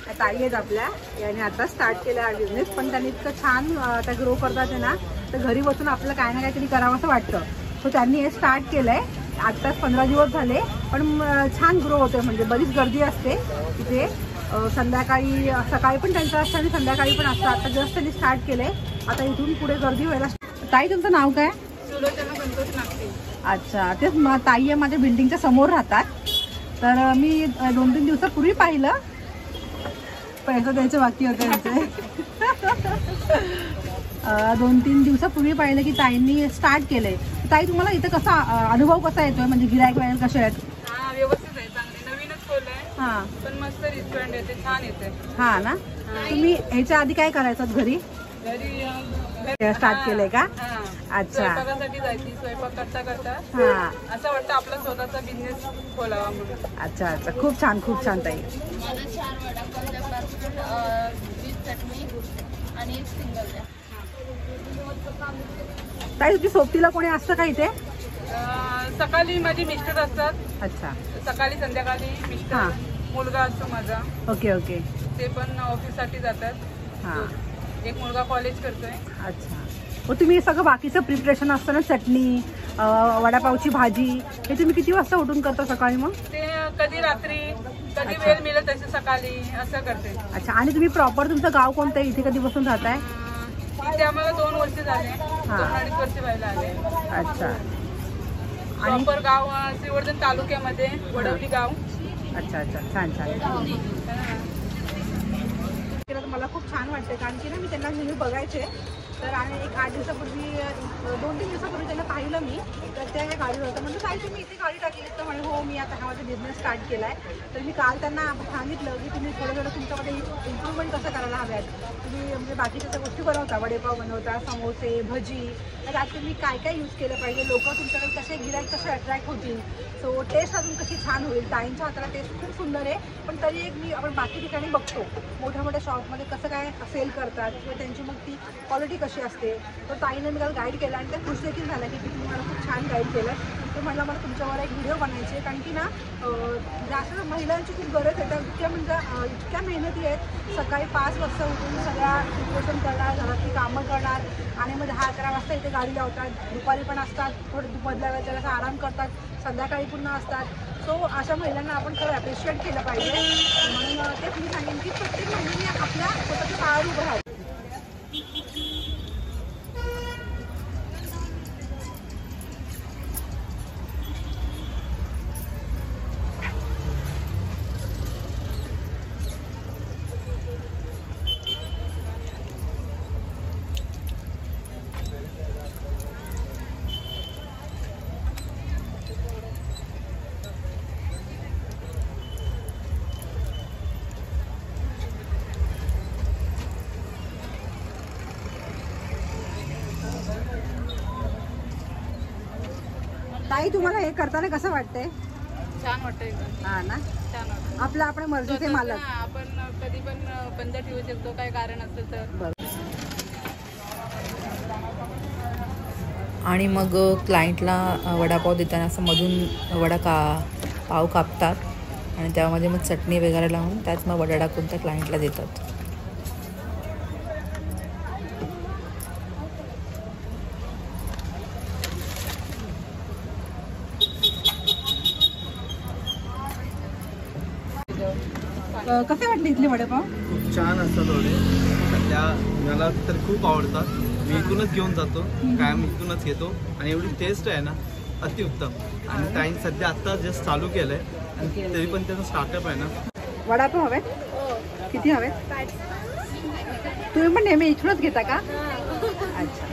ताई आहेत आपल्या, याने आता स्टार्ट केला हा बिझनेस, पण त्यांनी इतकं छान आता ग्रो करतात आहे ना, तर घरी बसून आपल्याला काय ना काहीतरी करावं असं वाटतं. सो त्यांनी हे स्टार्ट केलं आहे. आत्ताच 15 दिवस झाले, पण छान ग्रो होतोय. म्हणजे बरीच गर्दी असते तिथे. संध्याकाळी सकाळी पण त्यांचं असतं आणि संध्याकाळी पण असतं. आता जस्ट त्यांनी स्टार्ट केलं आहे. आता इथून पुढे गर्दी व्हायला. ताई तुमचं नाव काय? सुलोचना संतोष नागते. अच्छा, तेच ताई आहे माझ्या बिल्डिंगच्या समोर राहतात. तर मी 2-3 दिवसापूर्वी पाहिलं, पैसे द्यायचे बाकी होते त्यांचे. 2-3 दिवसापूर्वी पाहिलं की ताईंनी स्टार्ट केलंय. ताई तुम्हाला इथं कसा अनुभव कसा येतोय, म्हणजे गिरायक वगैरे कसे आहेत? हा, व्यवस्थित आहे, चांगले. नवीनच खोललंय. हा, पण मस्त रेस्टॉरंट येते, छान येते. हा ना. तुम्ही ह्याच्या आधी काय करायचं घरी? घरी स्टार्ट केलंय का? अच्छा, स्वयंपाकासाठी जायची. स्वयंपाक करता करता हा, असं वाटतं आपला स्वतःचा बिझनेस खोलावा म्हणून. अच्छा अच्छा, खूप छान खूप छान ताई. माझा 4 वडापाव विथ चटणी आणि एक सिंगल द्या. ताई तुमची सोबतीला कोणी असतं का इथे? सकाळी माझे मिस्टर असतात. अच्छा, सकाळी संध्याकाळी हा. मिस्टर, मुलगा असतो माझा, ओके ओके. ते पण ऑफिससाठी जातात. हा, एक मुलगा कॉलेज करतोय. अच्छा. मग तुम्ही सगळं बाकीचं प्रिपरेशन असतं ना, चटणी, वडापावची भाजी, हे तुम्ही किती वाजता उठून करता सकाळी? मग ते कधी रात्री, कधी अच्छा. वेळ मिळत तसे सकाळी असं करते. अच्छा. आणि तुम्ही प्रॉपर तुमचं गाव कोणतं आहे? इथे कधीपासून राहताय? इथे आम्हाला 2 वर्ष झाले. हा. 2-2.5 वर्ष व्हायला आले. अच्छा. आणि प्रॉपर गाव श्रीवर्धन तालुक्यामध्ये वडवली गाव. अच्छा अच्छा, छान छान. मला खूप छान वाटते, कारण की ना मी त्यांना नेहमी बघायचे. तर आणि एक 8 दिवसापूर्वी 2-3 दिवसापूर्वी त्यांना पाहिलं मी, तर त्या गाडीवर होतं. म्हणजे ताई तुम्ही इथे गाडी टाकली? तर म्हणे हो, मी आता हा माझा बिझनेस स्टार्ट केला आहे. तर मी काल त्यांना सांगितलं की तुम्ही थोडं तुमच्यामध्ये इम्प्रूव्हमेंट कसं करायला हव्यात. तुम्ही म्हणजे बाकीच्या त्या गोष्टी बनवता, वडेपाव बनवता, समोसे, भजी, तर आज तुम्ही काय काय यूज केलं पाहिजे, लोक तुमच्याकडे कसे गिराईक कसे अट्रॅक्ट होतील, सो टेस्ट अजून कशी छान होईल. ताईंच्या हाताला टेस्ट खूप सुंदर आहे, पण तरी एक मी आपण बाकी ठिकाणी बघतो मोठ्या मोठ्या शॉपमध्ये कसं काय सेल करतात किंवा त्यांची मग ती क्वालिटी कशी असते. तर ताईने मी त्याला गाईड केला आणि त्या खुश देखील झाल्या की तुम्ही मला खूप छान गाईड केलं. तर म्हटलं मला तुमच्यावर एक व्हिडिओ बनायची आहे, कारण की ना जास्त महिलांची खूप गरज आहे. त्या इतक्या म्हणजे इतक्या मेहनती आहेत. सकाळी 5 वाजता उठून सगळ्या प्रिपरेशन करणार, घरातली कामं करणार आणि मग 10-11 वाजता इथे गाडी लावतात. दुपारी पण असतात, थोडं मधल्या वेळेला आराम करतात, संध्याकाळी पुन्हा असतात. सो अशा महिलांना आपण खरं ॲप्रिशिएट केलं पाहिजे. म्हणून तेच मी सांगेन की प्रत्येक महिलेने आपल्या स्वतःच्या पायावर उभं राहावं. ताई तुम्हाला हे करताना कसं वाटतंय? छान वाटतंय. हा ना, छान वाटतं. आपलं आपण मर्जीचे मालक. आपण कधी पण बंद ठेवू शकतो, काय कारण असेल तर. आणि मग क्लायंटला वडापाव देताना असं मधून पाव कापतात आणि त्यामध्ये मग चटणी वगैरे लावून त्यात मग वडा टाकून त्या क्लायंटला देतात. कसे वाटले इथले वडेपाव? खूप छान असतात वडे. सध्या मला तर खूप आवडतात. मी इथूनच घेऊन जातो, कायम इथूनच घेतो. आणि एवढी टेस्ट आहे ना, अतिउत्तम. आणि ताईंनी सध्या आत्ता जस्ट चालू केलंय आणि तरी पण त्याचा स्टार्टअप आहे ना. वडापाव हवे? किती हवे? तुम्ही पण नेहमी इथूनच घेता का? अच्छा.